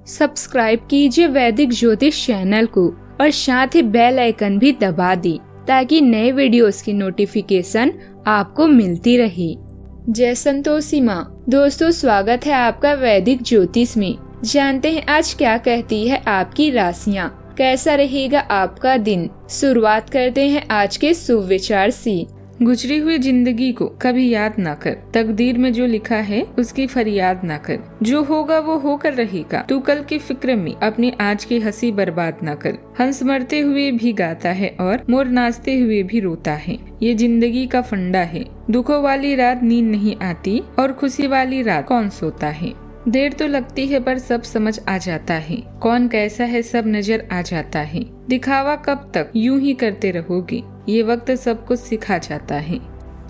Subscribe कीजिए वैदिक ज्योतिष चैनल को और साथ ही बेल आइकन भी दबा दी ताकि नए वीडियोस की नोटिफिकेशन आपको मिलती रहे। जय संतोषी माँ। दोस्तों, स्वागत है आपका वैदिक ज्योतिष में। जानते हैं आज क्या कहती है आपकी राशियाँ, कैसा रहेगा आपका दिन। शुरुआत करते हैं आज के शुभ विचार से। गुजरी हुई जिंदगी को कभी याद न कर, तकदीर में जो लिखा है उसकी फरियाद न कर। जो होगा वो होकर रहेगा, तू कल की फिक्र में अपनी आज की हंसी बर्बाद न कर। हंस मरते हुए भी गाता है और मोर नाचते हुए भी रोता है, ये जिंदगी का फंडा है। दुखों वाली रात नींद नहीं आती और खुशी वाली रात कौन सोता है। देर तो लगती है पर सब समझ आ जाता है, कौन कैसा है सब नजर आ जाता है। दिखावा कब तक यूं ही करते रहोगे, ये वक्त सब कुछ सिखा जाता है।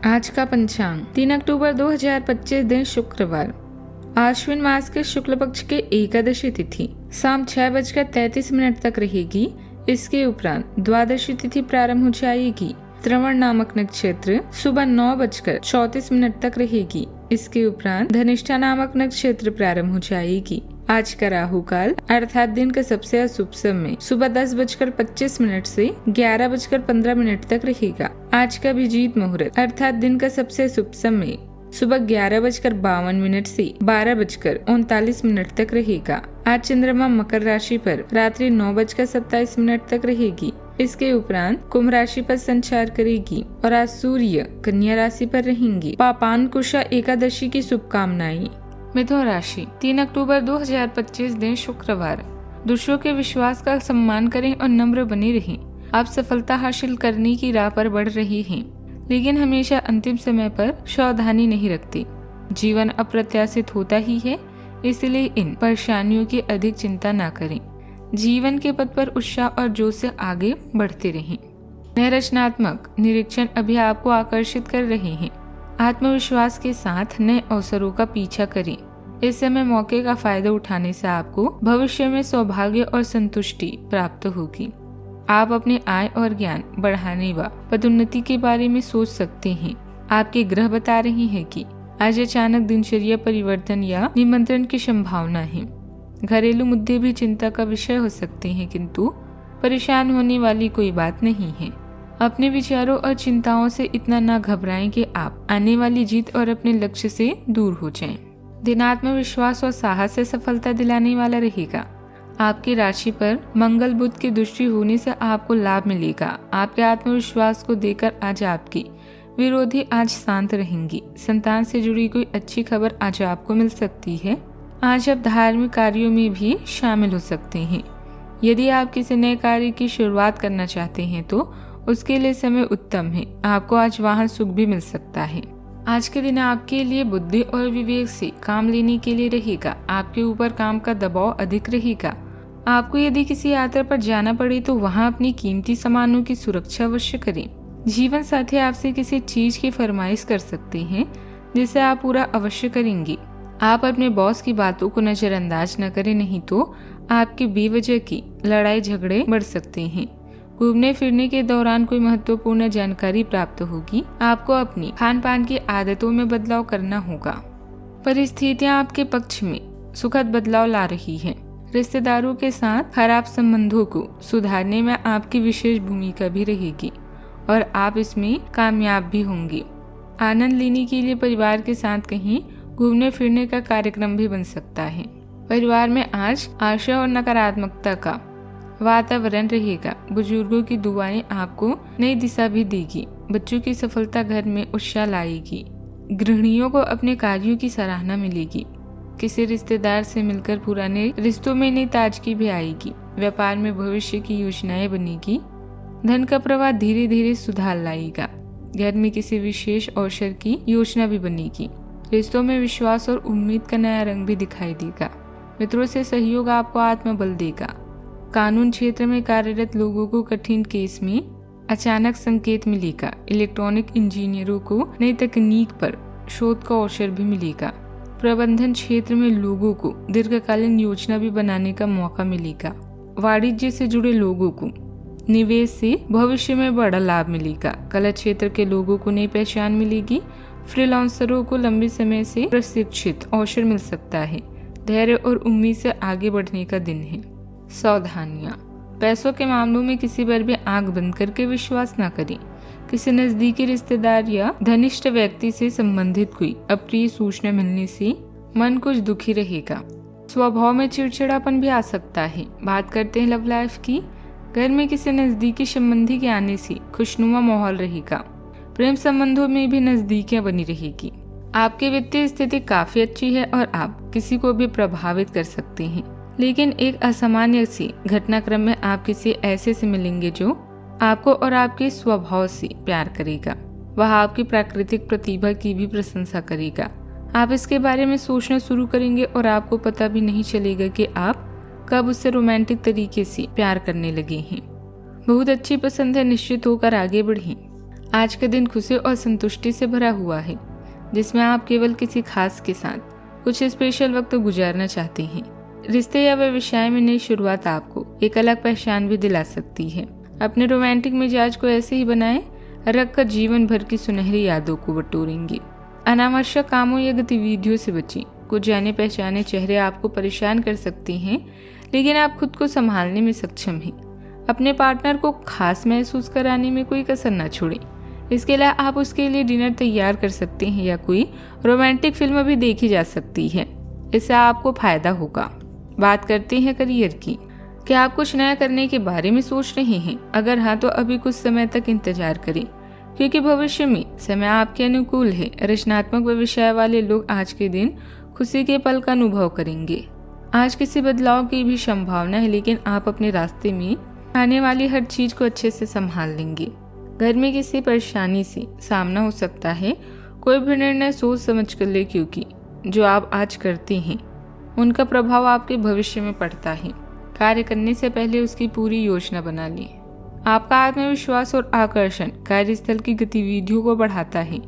आज का पंचांग 3 अक्टूबर 2025 दिन शुक्रवार। आश्विन मास के शुक्ल पक्ष के एकादशी तिथि शाम 6:33 तक रहेगी। इसके उपरांत द्वादशी तिथि प्रारंभ हो जाएगी। श्रवण नामक नक्षत्र सुबह 9:34 तक रहेगी। इसके उपरांत धनिष्ठा नामक नक्षत्र प्रारंभ हो जाएगी। आज का राहु काल अर्थात दिन का सबसे अशुभ समय सुबह 10:25 से 11:15 तक रहेगा। आज का अभिजीत मुहूर्त अर्थात दिन का सबसे शुभ समय सुबह 11:52 से 12:39 तक रहेगा। आज चंद्रमा मकर राशि पर रात्रि 9:27 तक रहेगी। इसके उपरांत कुंभ राशि पर संचार करेगी और आज सूर्य कन्या राशि पर रहेंगी। पापान कुशा एकादशी की शुभकामनाएं। मिथुन राशि 3 अक्टूबर 2025 दिन शुक्रवार। दूसरों के विश्वास का सम्मान करें और नम्र बने रहें। आप सफलता हासिल करने की राह पर बढ़ रही हैं, लेकिन हमेशा अंतिम समय पर सावधानी नहीं रखते। जीवन अप्रत्याशित होता ही है, इसलिए इन परेशानियों की अधिक चिंता न करें। जीवन के पथ पर उत्साह और जोश से आगे बढ़ते रहें। नए रचनात्मक निरीक्षण अभी आपको आकर्षित कर रहे हैं। आत्मविश्वास के साथ नए अवसरों का पीछा करें। इस समय मौके का फायदा उठाने से आपको भविष्य में सौभाग्य और संतुष्टि प्राप्त होगी। आप अपने आय और ज्ञान बढ़ाने व पदोन्नति के बारे में सोच सकते हैं। आपके ग्रह बता रहे हैं कि आज अचानक दिनचर्या परिवर्तन या निमंत्रण की संभावना है। घरेलू मुद्दे भी चिंता का विषय हो सकते हैं, किंतु परेशान होने वाली कोई बात नहीं है। अपने विचारों और चिंताओं से इतना ना घबराएं कि आप आने वाली जीत और अपने लक्ष्य से दूर हो जाएं। दिन आत्मविश्वास और साहस से सफलता दिलाने वाला रहेगा। आपकी राशि पर मंगल बुध की दृष्टि होने से आपको लाभ मिलेगा। आपके आत्मविश्वास को देखकर आज आपकी विरोधी आज शांत रहेंगी। संतान से जुड़ी कोई अच्छी खबर आज आपको मिल सकती है। आज आप धार्मिक कार्यों में भी शामिल हो सकते हैं। यदि आप किसी नए कार्य की शुरुआत करना चाहते हैं तो उसके लिए समय उत्तम है। आपको आज वाहन सुख भी मिल सकता है। आज के दिन आपके लिए बुद्धि और विवेक से काम लेने के लिए रहेगा। आपके ऊपर काम का दबाव अधिक रहेगा। आपको यदि किसी यात्रा पर जाना पड़े तो वहां अपनी कीमती सामानों की सुरक्षा अवश्य करें। जीवन साथी आपसे किसी चीज की फरमाइश कर सकते हैं, जिसे आप पूरा अवश्य करेंगे। आप अपने बॉस की बातों को नजरअंदाज न करें, नहीं तो आपकी बेवजह की लड़ाई झगड़े बढ़ सकते हैं। घूमने फिरने के दौरान कोई महत्वपूर्ण जानकारी प्राप्त होगी। आपको अपनी खान पान की आदतों में बदलाव करना होगा। परिस्थितियां आपके पक्ष में सुखद बदलाव ला रही हैं। रिश्तेदारों के साथ खराब संबंधों को सुधारने में आपकी विशेष भूमिका भी रहेगी और आप इसमें कामयाब भी होंगे। आनंद लेने के लिए परिवार के साथ कहीं घूमने फिरने का कार्यक्रम भी बन सकता है। परिवार में आज आशा और नकारात्मकता का वातावरण रहेगा। बुजुर्गों की दुआएं आपको नई दिशा भी देगी। बच्चों की सफलता घर में उत्साह लाएगी। गृहिणियों को अपने कार्यों की सराहना मिलेगी। किसी रिश्तेदार से मिलकर पुराने रिश्तों में नई ताजगी भी आएगी। व्यापार में भविष्य की योजनाएं बनेगी। धन का प्रवाह धीरे धीरे सुधार लाएगा। घर में किसी विशेष अवसर की योजना भी बनेगी। रिश्तों में विश्वास और उम्मीद का नया रंग भी दिखाई देगा। मित्रों से सहयोग आपको आत्मबल देगा। कानून क्षेत्र में कार्यरत लोगों को कठिन केस में अचानक संकेत मिलेगा। इलेक्ट्रॉनिक इंजीनियरों को नई तकनीक पर शोध का अवसर भी मिलेगा। प्रबंधन क्षेत्र में लोगों को दीर्घकालीन योजना भी बनाने का मौका मिलेगा। वाणिज्य से जुड़े लोगों को निवेश से भविष्य में बड़ा लाभ मिलेगा। कला क्षेत्र के लोगों को नई पहचान मिलेगी। फ्रीलांसरों को लंबे समय से प्रशिक्षित अवसर मिल सकता है। धैर्य और उम्मीद से आगे बढ़ने का दिन है। सावधानियाँ, पैसों के मामलों में किसी पर भी आंख बंद करके विश्वास न करें। किसी नजदीकी रिश्तेदार या घनिष्ठ व्यक्ति से संबंधित कोई अप्रिय सूचना मिलने से मन कुछ दुखी रहेगा। स्वभाव में चिड़चिड़ापन भी आ सकता है। बात करते हैं लव लाइफ की। घर में किसी नजदीकी संबंधी के आने से खुशनुमा माहौल रहेगा। प्रेम संबंधों में भी नजदीकियां बनी रहेगी। आपकी वित्तीय स्थिति काफी अच्छी है और आप किसी को भी प्रभावित कर सकते हैं, लेकिन एक असामान्य सी घटनाक्रम में आप किसी ऐसे से मिलेंगे जो आपको और आपके स्वभाव से प्यार करेगा। वह आपकी प्राकृतिक प्रतिभा की भी प्रशंसा करेगा। आप इसके बारे में सोचना शुरू करेंगे और आपको पता भी नहीं चलेगा कि आप कब उससे रोमांटिक तरीके से प्यार करने लगे हैं। बहुत अच्छी पसंद है, निश्चित होकर आगे बढ़ें। आज का दिन खुशी और संतुष्टि से भरा हुआ है, जिसमें आप केवल किसी खास के साथ कुछ स्पेशल वक्त गुजारना चाहते हैं। रिश्ते या व्यवसाय में नई शुरुआत आपको एक अलग पहचान भी दिला सकती है। अपने रोमांटिक मिजाज को ऐसे ही बनाएं, रखकर जीवन भर की सुनहरी यादों को बटोरेंगे। अनावश्यक कामों या गतिविधियों से बचें। कुछ जाने पहचाने चेहरे आपको परेशान कर सकते हैं, लेकिन आप खुद को संभालने में सक्षम हैं। अपने पार्टनर को खास महसूस कराने में कोई कसर न छोड़ें। इसके अलावा आप उसके लिए डिनर तैयार कर सकते हैं या कोई रोमांटिक फिल्म भी देखी जा सकती है। इससे आपको फायदा होगा। बात करते हैं करियर की। क्या आप कुछ नया करने के बारे में सोच रहे हैं? अगर हाँ, तो अभी कुछ समय तक इंतजार करें, क्योंकि भविष्य में समय आपके अनुकूल है। रचनात्मक व्यवसाय वाले लोग आज के दिन खुशी के पल का अनुभव करेंगे। आज किसी बदलाव की भी संभावना है, लेकिन आप अपने रास्ते में आने वाली हर चीज को अच्छे से संभाल लेंगे। घर में किसी परेशानी से सामना हो सकता है। कोई भी निर्णय सोच समझ कर ले, क्योंकि जो आप आज करते हैं उनका प्रभाव आपके भविष्य में पड़ता है। कार्य करने से पहले उसकी पूरी योजना बना लें। आपका आत्मविश्वास और आकर्षण कार्यस्थल की गतिविधियों को बढ़ाता है,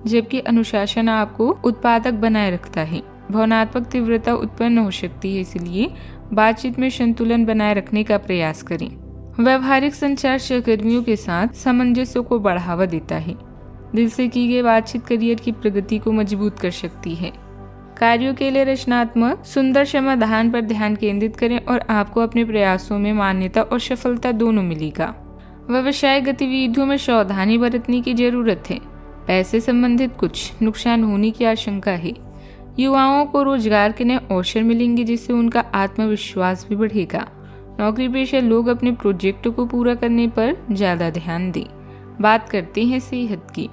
जबकि अनुशासन आपको उत्पादक बनाए रखता है। भावनात्मक तीव्रता उत्पन्न हो सकती है, इसलिए बातचीत में संतुलन बनाए रखने का प्रयास करें। व्यवहारिक संचार सहकर्मियों के साथ सामंजस्य को बढ़ावा देता है। दिल से की गई बातचीत करियर की प्रगति को मजबूत कर सकती है। कार्यों के लिए रचनात्मक सुंदर समाधान पर ध्यान केंद्रित करें और आपको अपने प्रयासों में मान्यता और सफलता दोनों मिलेगा। व्यवसायिक गतिविधियों में सावधानी बरतने की जरूरत है। पैसे संबंधित कुछ नुकसान होने की आशंका है। युवाओं को रोजगार के नए अवसर मिलेंगे, जिससे उनका आत्मविश्वास भी बढ़ेगा। नौकरी पेशा लोग अपने प्रोजेक्ट को पूरा करने पर ज्यादा ध्यान दें। बात करते हैं सेहत की।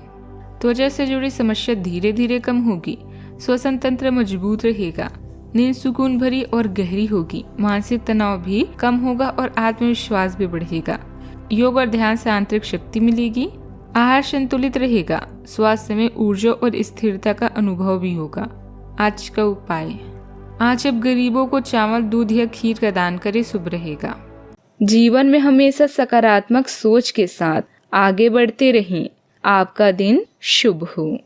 त्वचा से जुड़ी समस्या धीरे धीरे कम होगी। श्वसन तंत्र मजबूत रहेगा। नींद सुकून भरी और गहरी होगी। मानसिक तनाव भी कम होगा और आत्मविश्वास भी बढ़ेगा। योग और ध्यान से आंतरिक शक्ति मिलेगी। आहार संतुलित रहेगा। स्वास्थ्य में ऊर्जा और स्थिरता का अनुभव भी होगा। आज का उपाय, आज अब गरीबों को चावल, दूध या खीर का दान करे, शुभ रहेगा। जीवन में हमेशा सकारात्मक सोच के साथ आगे बढ़ते रहें। आपका दिन शुभ हो।